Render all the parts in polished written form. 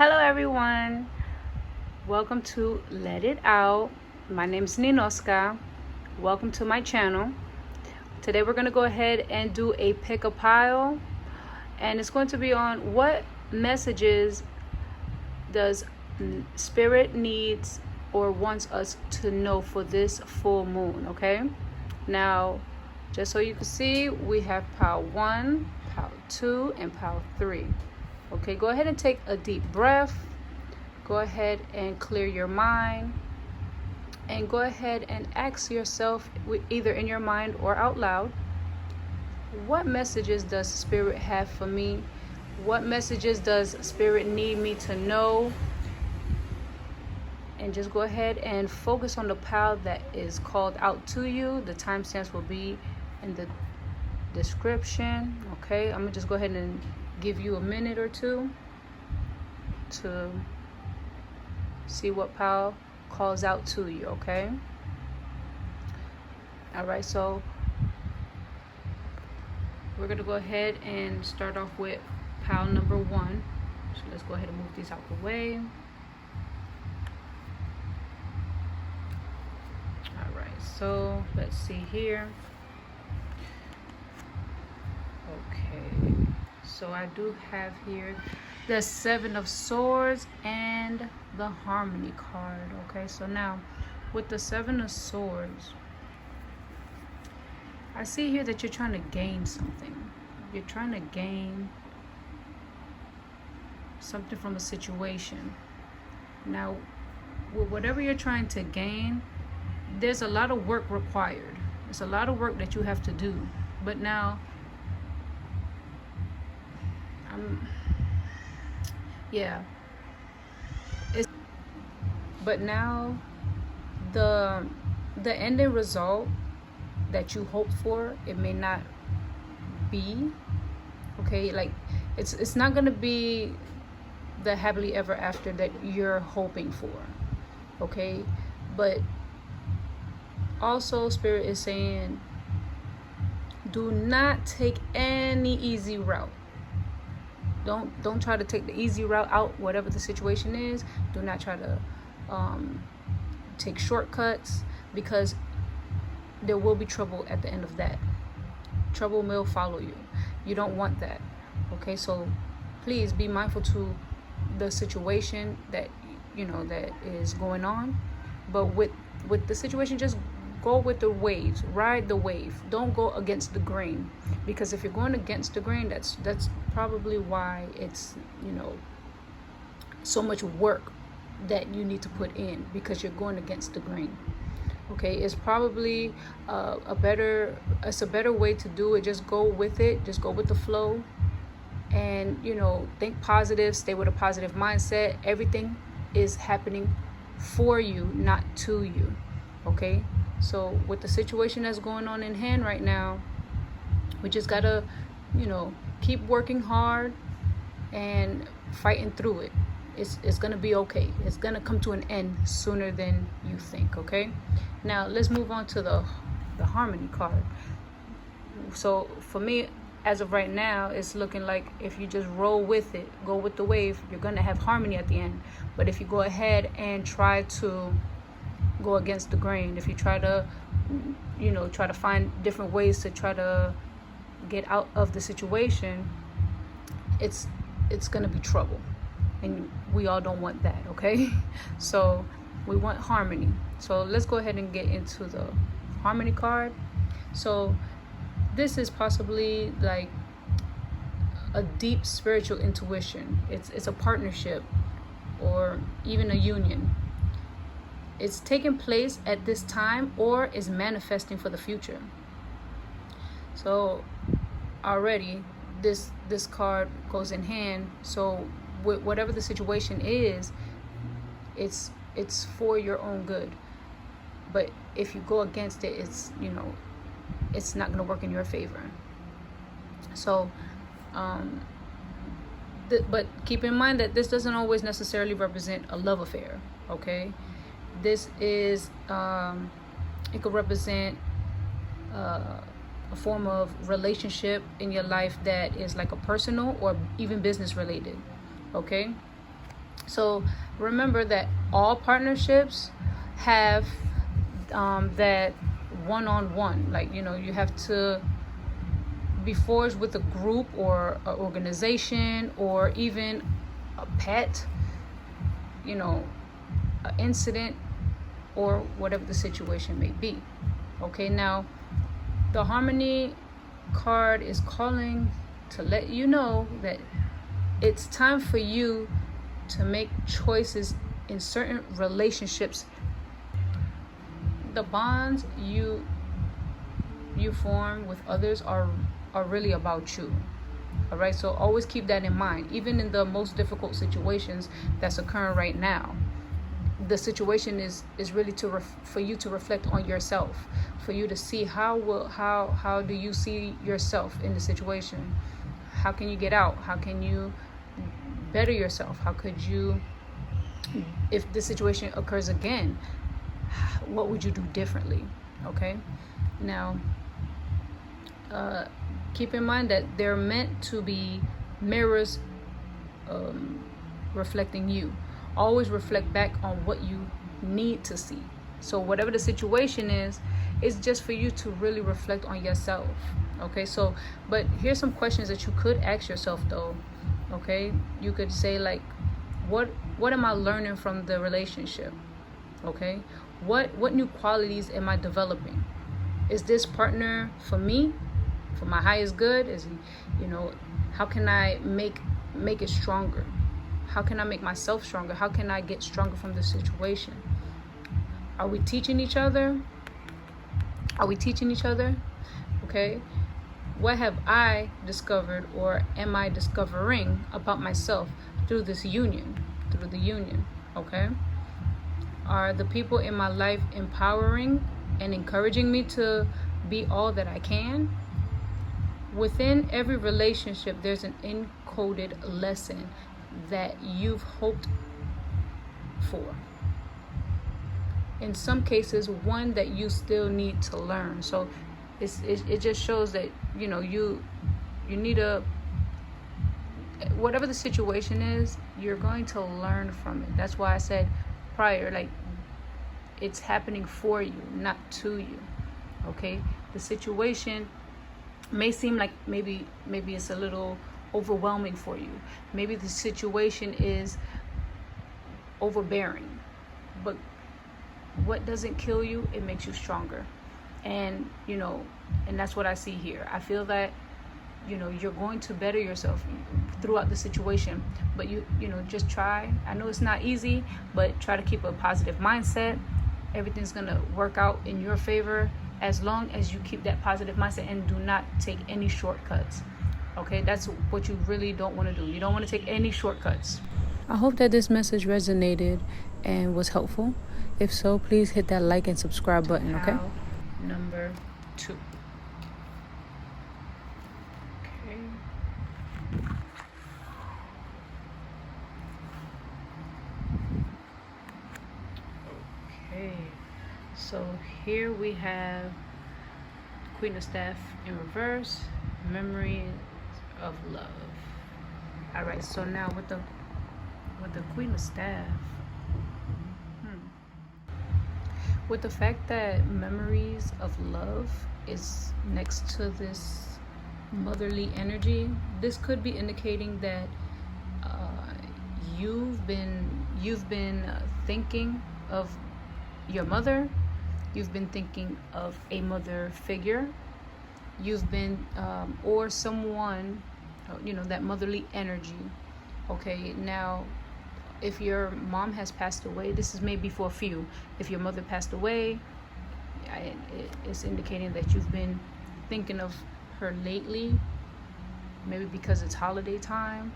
Hello everyone, welcome to Let It Out. My name is Ninoska. Welcome to my channel. Today we're going to go ahead and do a pick a pile, and it's going to be on what messages does Spirit needs or wants us to know for this full moon. Okay, now just so you can see, we have pile 1, pile 2, and pile 3. Okay, go ahead and take a deep breath. Go ahead and clear your mind. And go ahead and ask yourself, either in your mind or out loud, what messages does Spirit have for me? What messages does Spirit need me to know? And just go ahead and focus on the pile that is called out to you. The timestamps will be in the description. Okay, I'm gonna just go ahead and give you a minute or two to see what pile calls out to you. Okay, all right, so we're gonna go ahead and start off with pile number 1. So let's go ahead and move these out the way. All right, so let's see here. Okay, so I do have here the 7 of Swords and the Harmony card. Okay, so now with the 7 of Swords, I see here that you're trying to gain something. You're trying to gain something from a situation. Now, with whatever you're trying to gain, there's a lot of work required. It's a lot of work that you have to do. But now, but now the ending result that you hope for, it may not be. Okay, like it's not gonna be the happily ever after that you're hoping for. Okay, but also Spirit is saying, do not take any easy route. Don't try to take the easy route out, whatever the situation is. Do not try to take shortcuts, because there will be trouble at the end of that. Trouble will follow you. You don't want that. Okay, so please be mindful to the situation that that is going on. But with the situation, just go with the waves, ride the wave. Don't go against the grain, because if you're going against the grain, that's probably why it's so much work that you need to put in, because you're going against the grain. Okay, it's probably a better way to do it. Just go with it. Just go with the flow, and think positive. Stay with a positive mindset. Everything is happening for you, not to you. Okay, so with the situation that's going on in hand right now, we just gotta keep working hard and fighting through it. It's gonna be okay. It's gonna come to an end sooner than you think. Okay, now let's move on to the Harmony card. So for me, as of right now, it's looking like if you just roll with it, go with the wave, you're gonna have harmony at the end. But if you go ahead and try to go against the grain, if you try to try to find different ways to try to get out of the situation, it's gonna be trouble, and we all don't want that. Okay, so we want harmony. So let's go ahead and get into the Harmony card. So this is possibly like a deep spiritual intuition. It's a partnership, or even a union. It's taking place at this time, or is manifesting for the future. So already this card goes in hand. So whatever the situation is, it's for your own good. But if you go against it, it's not going to work in your favor. So but keep in mind that this doesn't always necessarily represent a love affair. Okay, this is it could represent a form of relationship in your life that is like a personal or even business related. Okay, So remember that all partnerships have that one-on-one, like, you have to be forged with a group or an organization or even a pet, an incident, or whatever the situation may be. Okay, now the Harmony card is calling to let you know that it's time for you to make choices in certain relationships. The bonds you form with others are really about you. All right, so always keep that in mind, even in the most difficult situations that's occurring right now. The situation is really for you to reflect on yourself, for you to see how do you see yourself in the situation. How can you get out? How can you better yourself? How could you, if this situation occurs again, what would you do differently? Okay, now keep in mind that they're meant to be mirrors reflecting you. Always reflect back on what you need to see. So whatever the situation is, it's just for you to really reflect on yourself. Okay, so but here's some questions that you could ask yourself though. Okay, you could say like, what am I learning from the relationship? Okay, what new qualities am I developing? Is this partner for me, for my highest good? Is he, how can I make it stronger? How can I make myself stronger? How can I get stronger from the situation? Are we teaching each other? Okay, what have I discovered, or am I discovering about myself through the union? Okay, are the people in my life empowering and encouraging me to be all that I can? Within every relationship, there's an encoded lesson that you've hoped for. In some cases, one that you still need to learn. So it just shows that you need whatever the situation is, you're going to learn from it. That's why I said prior, like, it's happening for you, not to you. Okay, the situation may seem like maybe it's a little overwhelming for you. Maybe the situation is overbearing, but what doesn't kill you, it makes you stronger. And and that's what I see here. I feel that you're going to better yourself throughout the situation, but you just try. I know it's not easy, but try to keep a positive mindset. Everything's gonna work out in your favor as long as you keep that positive mindset and do not take any shortcuts. Okay, that's what you really don't want to do. You don't want to take any shortcuts. I hope that this message resonated and was helpful. If so, please hit that like and subscribe button, okay? Number 2. Okay. Okay. So here we have Queen of Staff in reverse, Memory of Love. All right, so now with the Queen of Staff, with the fact that Memories of Love is next to this motherly energy, this could be indicating that you've been thinking of your mother. You've been thinking of a mother figure. You've been or someone, that motherly energy. Okay, now if your mom has passed away, this is maybe for a few. If your mother passed away, it's indicating that you've been thinking of her lately, maybe because it's holiday time.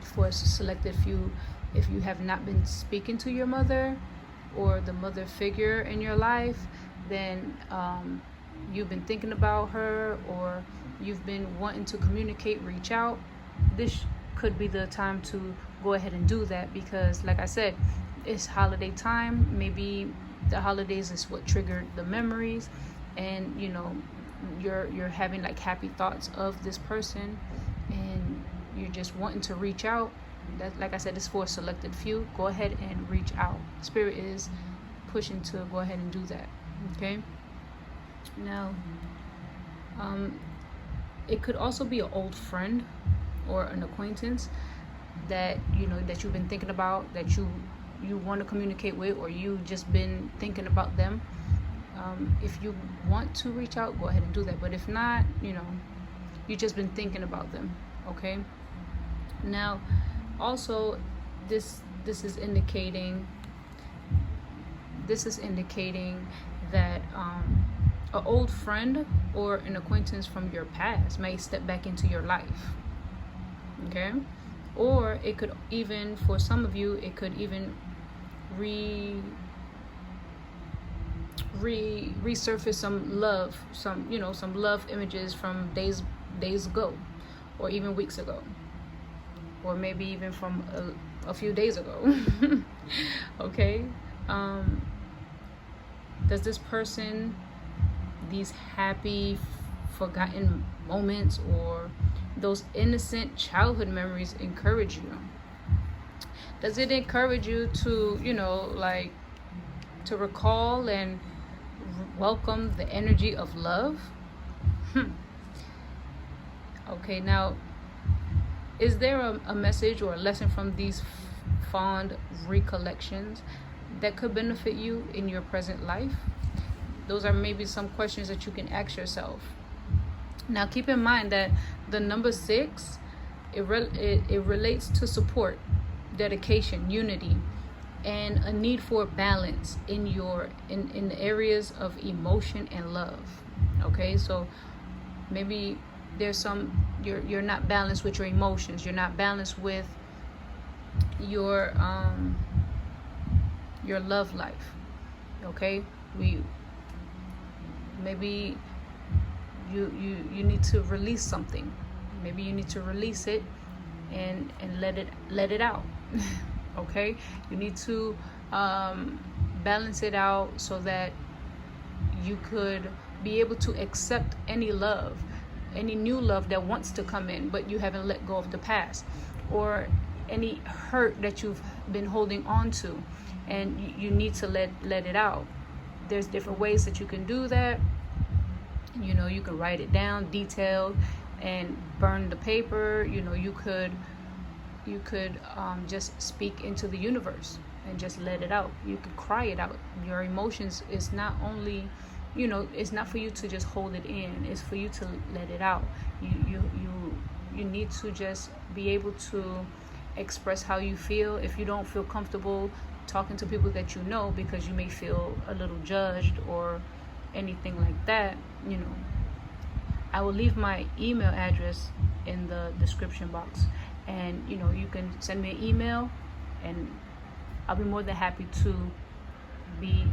For a selected few, if you have not been speaking to your mother or the mother figure in your life, then you've been thinking about her, or you've been wanting to communicate, reach out. This could be the time to go ahead and do that, because like I said, it's holiday time. Maybe the holidays is what triggered the memories, and you're having like happy thoughts of this person, and you're just wanting to reach out That, like I said, it's for a selected few. Go ahead and reach out. Spirit is pushing to go ahead and do that. Okay. Now, it could also be an old friend or an acquaintance that that you've been thinking about, that you want to communicate with, or you just been thinking about them. If you want to reach out, go ahead and do that. But if not, you just been thinking about them. Okay. Now, also, this is indicating that an old friend or an acquaintance from your past may step back into your life. Okay. Or it could even, for some of you, it could even resurface some love, some love images from days ago, or even weeks ago, or maybe even from a few days ago. Okay. Does this person, these happy forgotten moments or those innocent childhood memories, encourage you? Does it encourage you to to recall and welcome the energy of love? Okay. Now, is there a message or a lesson from these fond recollections that could benefit you in your present life? Those are maybe some questions that you can ask yourself. Now, keep in mind that the number 6, it relates to support, dedication, unity, and a need for balance in the areas of emotion and love. Okay, so maybe there's some you're not balanced with your emotions, you're not balanced with your love life. Okay, maybe you need to release something. Maybe you need to release it and let it out. Okay, you need to balance it out so that you could be able to accept any new love that wants to come in, but you haven't let go of the past, or any hurt that you've been holding on to, and you need to let it out. There's different ways that you can do that. You can write it down detailed and burn the paper. You could just speak into the universe and just let it out. You could cry it out. Your emotions is not only it's not for you to just hold it in, it's for you to let it out. You need to just be able to express how you feel. If you don't feel comfortable talking to people that because you may feel a little judged or anything like that, I will leave my email address in the description box, and you can send me an email, and I'll be more than happy to be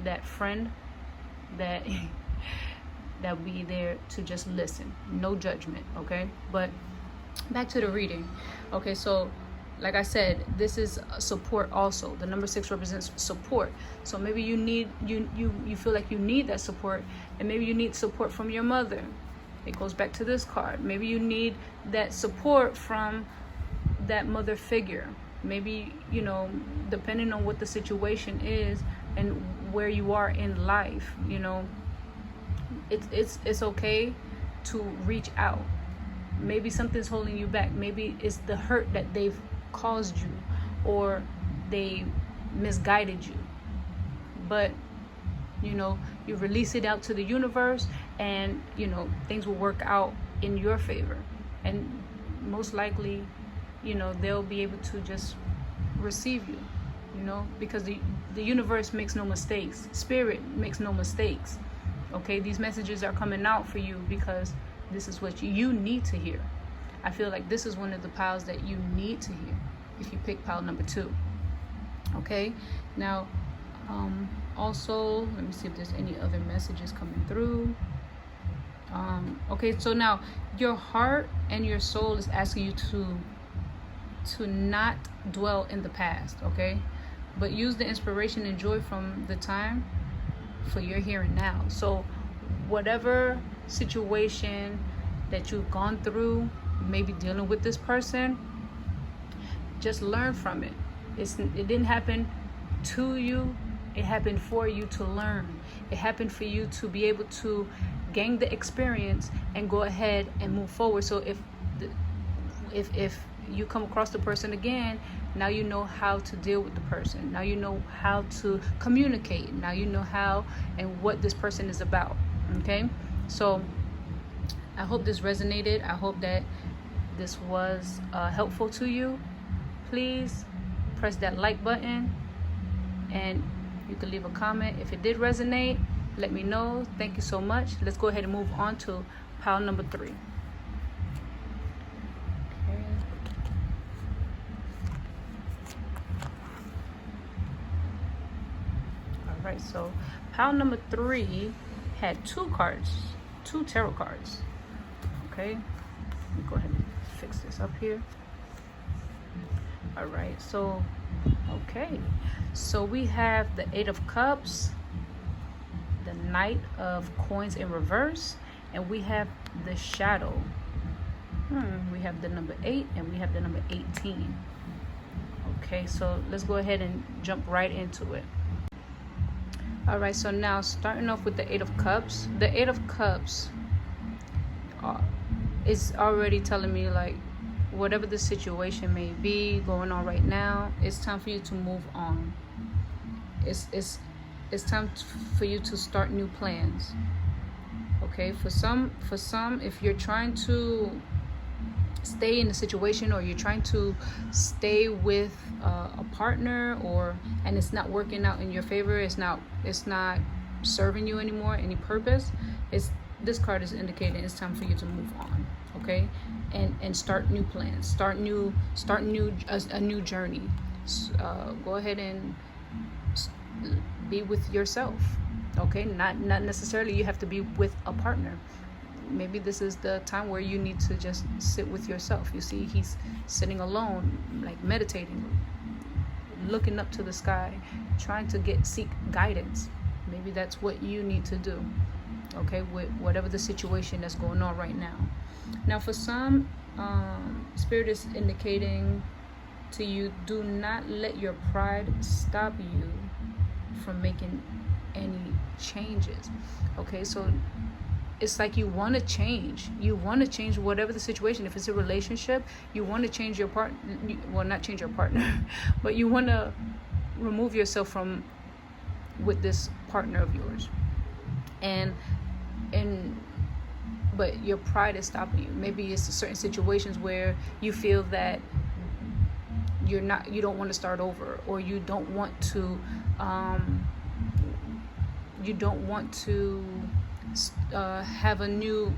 that friend that will be there to just listen. No judgment. Okay, but back to the reading. Okay, so like I said, this is support also. The number 6 represents support. So maybe you feel like you need that support, and maybe you need support from your mother. It goes back to this card. Maybe you need that support from that mother figure. Maybe, depending on what the situation is and where you are in life, it's okay to reach out. Maybe something's holding you back. Maybe it's the hurt that they've caused you, or they misguided you. But you release it out to the universe, and things will work out in your favor, and most likely they'll be able to just receive you, because the universe makes no mistakes. Spirit makes no mistakes. Okay, these messages are coming out for you because this is what you need to hear. I feel like this is one of the piles that you need to hear if you pick pile number 2. Okay, now also let me see if there's any other messages coming through. Okay, so now your heart and your soul is asking you to not dwell in the past, okay, but use the inspiration and joy from the time for your here and now. So whatever situation that you've gone through, maybe dealing with this person, just learn from it. It didn't happen to you, it happened for you to learn. It happened for you to be able to gain the experience and go ahead and move forward. So if you come across the person again, now you know how to deal with the person. Now you know how to communicate. Now you know how and what this person is about. Okay, so I hope this resonated. I hope that this was helpful to you. Please press that like button, and you can leave a comment. If it did resonate, let me know. Thank you so much. Let's go ahead and move on to pile number 3. Okay. All right, so pile number 3 had 2 cards, 2 tarot cards. Okay, let me go ahead and fix this up here. All right, so okay, so we have the 8 of Cups, the Knight of Coins in reverse, and we have the Shadow. We have the number 8 and we have the number 18. Okay, so let's go ahead and jump right into it. All right, so now starting off with the 8 of Cups. The 8 of Cups is already telling me, like, whatever the situation may be going on right now, it's time for you to move on. It's time for you to start new plans. Okay, for some, if you're trying to stay in a situation, or you're trying to stay with a partner, and it's not working out in your favor, it's not serving you anymore, any purpose, this card is indicating it's time for you to move on. Okay, and start new plans, start a new journey. Go ahead and be with yourself. Okay, not necessarily you have to be with a partner. Maybe this is the time where you need to just sit with yourself. You see, he's sitting alone, like meditating, looking up to the sky, trying to seek guidance. Maybe that's what you need to do. Okay, with whatever the situation that's going on right now. Now, for some, Spirit is indicating to you, do not let your pride stop you from making any changes. Okay, so it's like you want to change. You want to change whatever the situation. If it's a relationship, you want to change your partner. Well, not change your partner, but you want to remove yourself with this partner of yours. But your pride is stopping you. Maybe it's certain situations where you feel that you don't want to start over, or you don't want to have a new,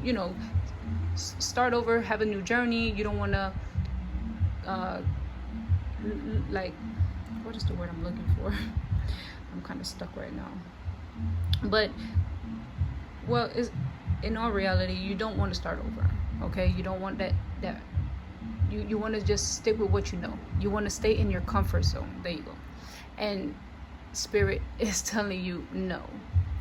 start over, have a new journey. You don't want to like, what is the word I'm looking for? I'm kind of stuck right now. But in all reality, you don't want to start over. Okay, you don't want that you want to just stick with what you know. You want to stay in your comfort zone. There you go. And Spirit is telling you, no,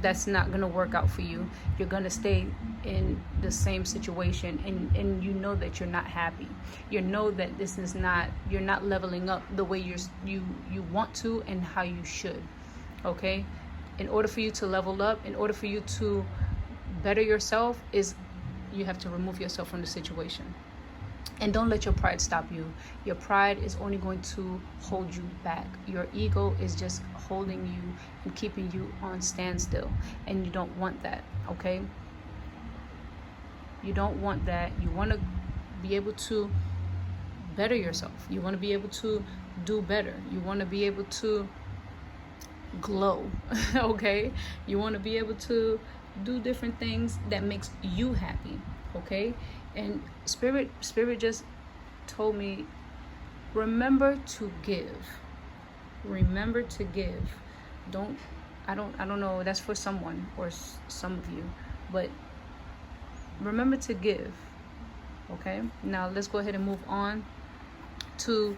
that's not going to work out for you. You're going to stay in the same situation, and you know that you're not happy. You know that you're not leveling up the way you want to and how you should. Okay, in order for you to level up, in order for you to better yourself, you have to remove yourself from the situation. And don't let your pride stop you. Your pride is only going to hold you back. Your ego is just holding you and keeping you on standstill. And you don't want that, okay? You don't want that. You want to be able to better yourself. You want to be able to do better. You want to be able to glow, okay? You want to be able to do different things that makes you happy, okay? And spirit just told me, remember to give. Remember to give. I don't know, that's for someone or some of you, but remember to give. Okay, now let's go ahead and move on to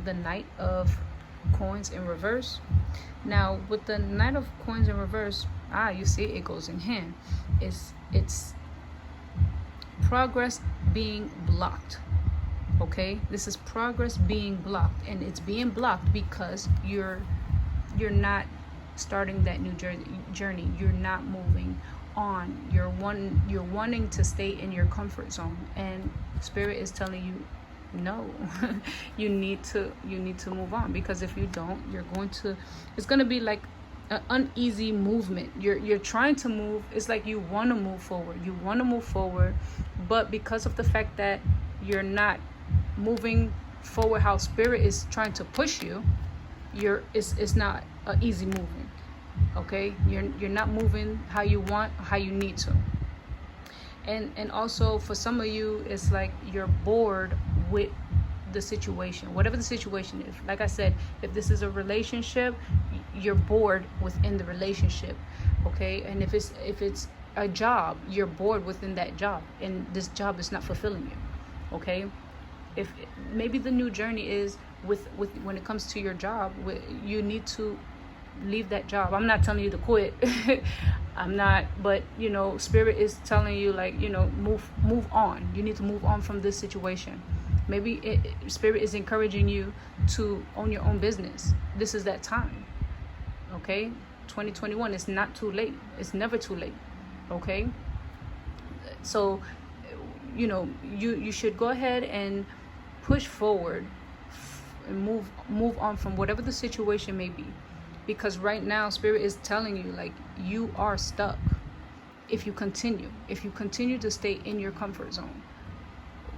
the Knight of Coins in reverse. Now with the Knight of Coins in reverse, you see it goes in hand. It's progress being blocked. Okay, this is progress being blocked, and it's being blocked because you're not starting that new journey. You're not moving on. You're wanting to stay in your comfort zone, and Spirit is telling you no. you need to move on, because if you don't, it's going to be like an uneasy movement. You're trying to move. It's like you want to move forward, but because of the fact that you're not moving forward how Spirit is trying to push you, it's not an easy movement. Okay, you're not moving how you want, how you need to. And also for some of you, it's like you're bored with the situation, whatever the situation is. Like I said, if this is a relationship, you're bored within the relationship. Okay, and if it's a job, you're bored within that job, and this job is not fulfilling you. Okay, if maybe the new journey is with when it comes to your job, you need to leave that job. I'm not telling you to quit. I'm not, but Spirit is telling you, like, move on. You need to move on from this situation. Maybe Spirit is encouraging you to own your own business. This is that time. Okay, 2021. It's not too late. It's never too late. Okay, so you should go ahead and push forward and move on from whatever the situation may be, because right now Spirit is telling you, like, you are stuck if you continue to stay in your comfort zone.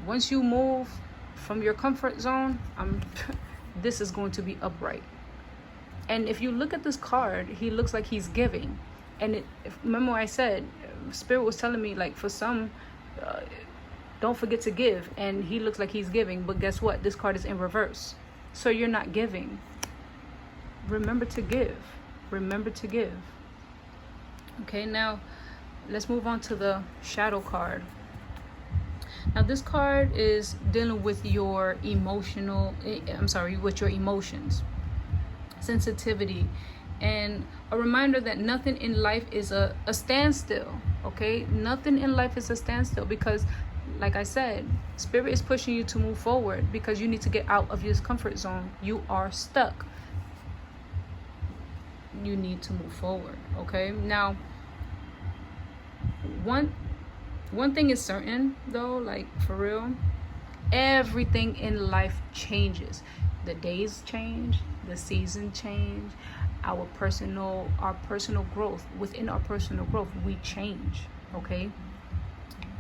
Once you move from your comfort zone, this is going to be upright. And if you look at this card, he looks like he's giving. And remember I said Spirit was telling me, like, for some, don't forget to give, and he looks like he's giving, but guess what? This card is in reverse, so you're not giving. Remember to give. Okay, now let's move on to the shadow card. Now this card is dealing with your with your emotions, sensitivity, and a reminder that nothing in life is a standstill. Okay, nothing in life is a standstill, because like I said, Spirit is pushing you to move forward because you need to get out of your comfort zone. You are stuck. You need to move forward. Okay, now one thing is certain though, like for real, everything in life changes. The days change, the season change, our personal growth. Within our personal growth, we change. Okay,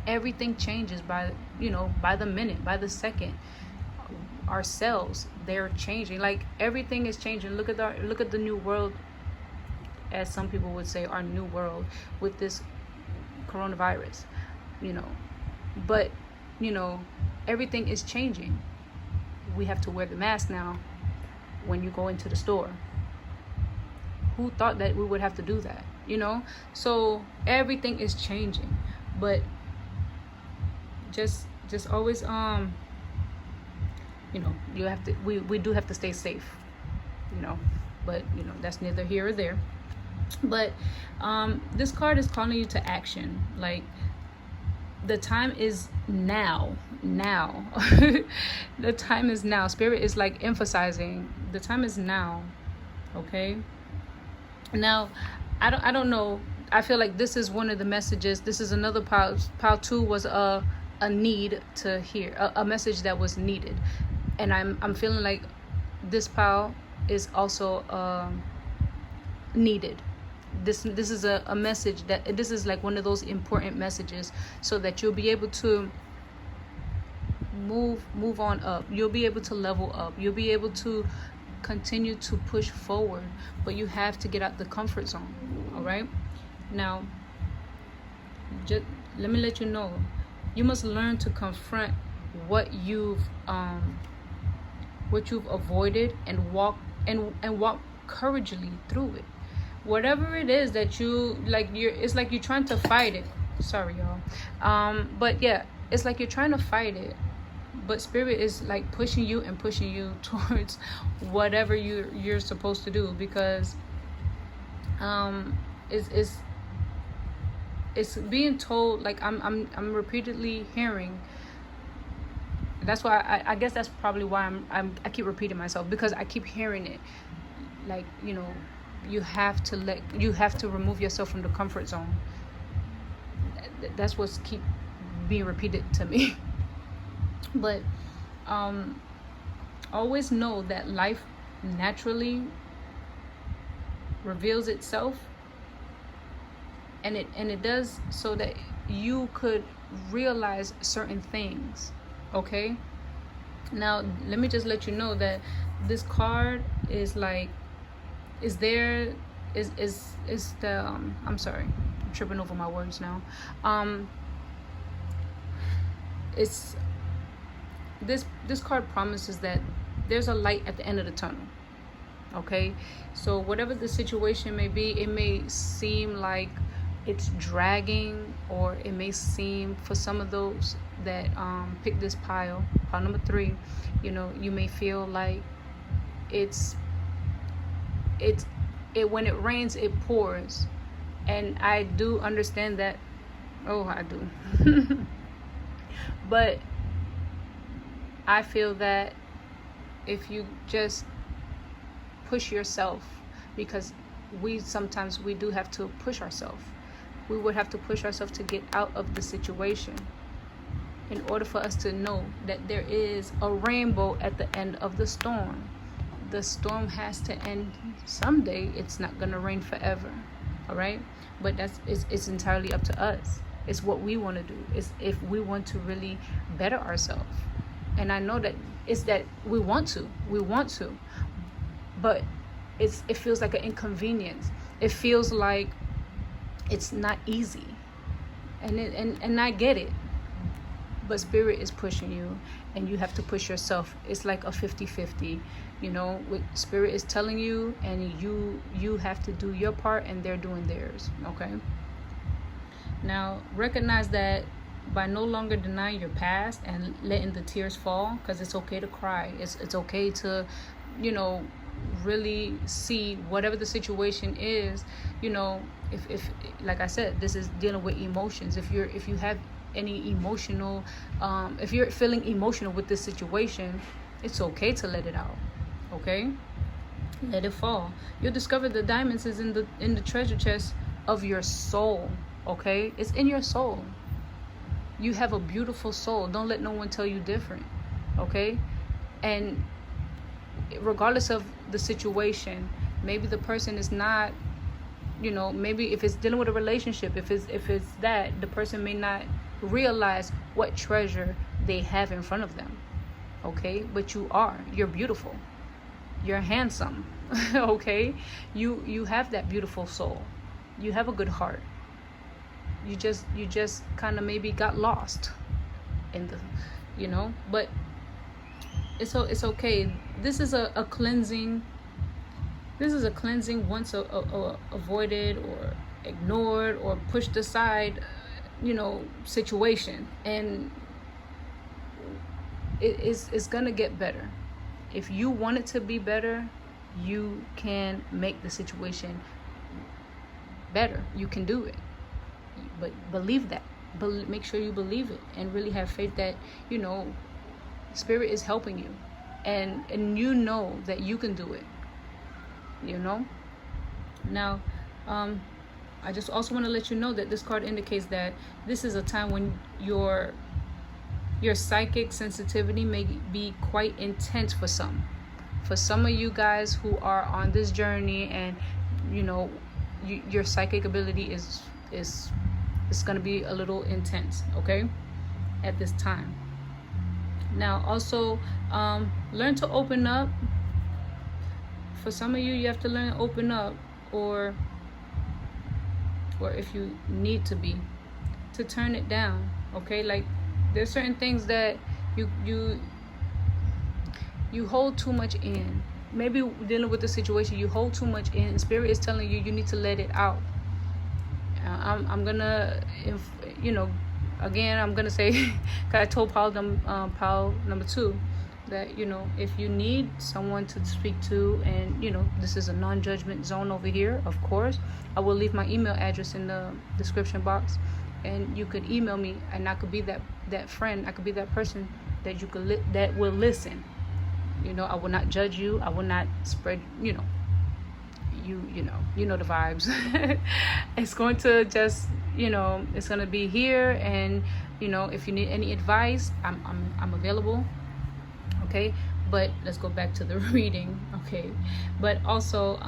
everything changes by the minute, by the second. Our cells, they're changing. Like, everything is changing. Look at the new world, as some people would say, our new world with this coronavirus. But everything is changing. We have to wear the mask now when you go into the store. Who thought that we would have to do that? So everything is changing, but just always you have to, we do have to stay safe, but that's neither here or there. But this card is calling you to action. Like, the time is now. The time is now. Spirit is like emphasizing the time is now. Okay, now I don't know, I feel like this is one of the messages. This is another pile 2 was a need to hear, a message that was needed, and I'm feeling like this pile is also needed. This is a message that, this is like one of those important messages, so that you'll be able to move on up. You'll be able to level up. You'll be able to continue to push forward, but you have to get out the comfort zone. All right, now just let me let you know, you must learn to confront what you've avoided, and walk courageously through it. Whatever it is that it's like you're trying to fight it. Sorry, y'all. But yeah, it's like you're trying to fight it, but Spirit is like pushing you towards whatever you're supposed to do, because it's being told, like I'm repeatedly hearing That's why I guess that's probably why I keep repeating myself, because I keep hearing it. Like, you know, you have to remove yourself from the comfort zone. That's what's keep being repeated to me. But always know that life naturally reveals itself, and it does so that you could realize certain things. Okay, now let me just let you know that this card is like, is the I'm sorry, I'm tripping over my words now. It's this card promises that there's a light at the end of the tunnel. Okay, so whatever the situation may be, it may seem like it's dragging, or it may seem, for some of those that pick this pile number 3, you know, you may feel like it's when it rains it pours, and I do understand that. Oh, I do. But I feel that if you just push yourself, because sometimes we do have to push ourselves. We would have to push ourselves to get out of the situation in order for us to know that there is a rainbow at the end of the storm. The storm has to end someday. It's not going to rain forever. All right? But it's entirely up to us. It's what we want to do. It's if we want to really better ourselves. And I know that it's that we want to, but it feels like an inconvenience. It feels like it's not easy, and I get it, but Spirit is pushing you, and you have to push yourself. It's like a 50-50, you know. What Spirit is telling you, and you have to do your part, and they're doing theirs. Okay, now recognize that by no longer denying your past and letting the tears fall, because it's okay to cry. It's okay to, you know, really see whatever the situation is. You know, if like I said, this is dealing with emotions. If you have any emotional, if you're feeling emotional with this situation, it's okay to let it out. Okay, let it fall. You'll discover the diamonds is in the treasure chest of your soul. Okay, it's in your soul. You have a beautiful soul. Don't let no one tell you different. Okay, and regardless of the situation, maybe the person is not, you know, maybe if it's dealing with a relationship, if it's that, the person may not realize what treasure they have in front of them. Okay, but you're beautiful, you're handsome. Okay, you have that beautiful soul, you have a good heart. You just kind of maybe got lost in the, you know, but it's okay. This is a cleansing. This is a cleansing once avoided or ignored or pushed aside, you know, situation, and it's gonna get better. If you want it to be better, you can make the situation better. You can do it. But believe that. Make sure you believe it, and really have faith that, you know, Spirit is helping you, and you know that you can do it. You know. Now, I just also want to let you know that this card indicates that this is a time when your psychic sensitivity may be quite intense for some. For some of you guys who are on this journey, and you know, your psychic ability is going to be a little intense, okay, at this time. Now, also, learn to open up. For some of you, you have to learn to open up, or if you need to turn it down, okay? Like, there's certain things that you hold too much in. Maybe dealing with the situation, you hold too much in. Spirit is telling you need to let it out. I'm gonna, you know, again, I'm gonna say, cause I told pile number 2 that, you know, if you need someone to speak to, and you know, this is a non-judgment zone over here, of course, I will leave my email address in the description box. and you could email me, and I could be that friend. I could be that person that you could that will listen. You know, I will not judge you. I will not spread, you know the vibes. It's going to just, it's going to be here, and if you need any advice, I'm available. Okay, but let's go back to the reading. Okay, but also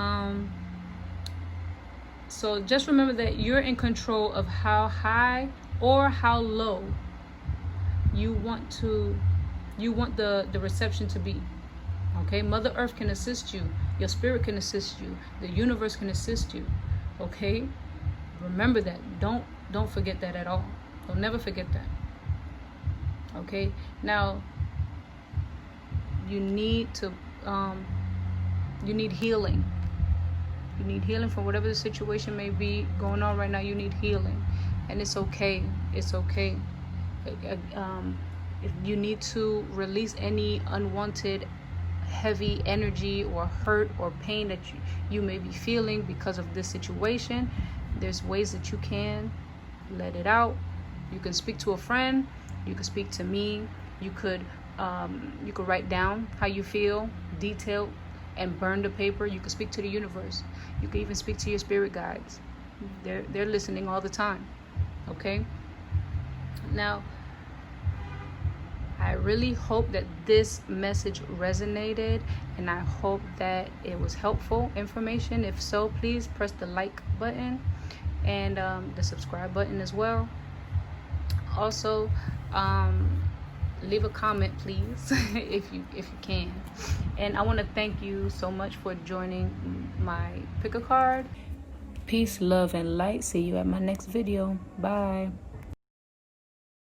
so just remember that you're in control of how high or how low you want the reception to be. Okay, Mother Earth can assist you, your spirit can assist you, the universe can assist you. Okay, remember that. Don't forget that at all. Don't never forget that. Okay, now you need healing. You need healing from whatever the situation may be going on right now. You need healing, and it's okay. It's okay. If you need to release any unwanted heavy energy or hurt or pain that you may be feeling because of this situation, there's ways that you can let it out. You can speak to a friend, you can speak to me, you could write down how you feel, detailed, and burn the paper. You can speak to the universe. You can even speak to your spirit guides. They're listening all the time. Okay, now I really hope that this message resonated, and I hope that it was helpful information. If so, please press the like button and the subscribe button as well. Also, leave a comment, please, if you can. And I want to thank you so much for joining my pick a card. Peace, love, and light. See you at my next video. Bye.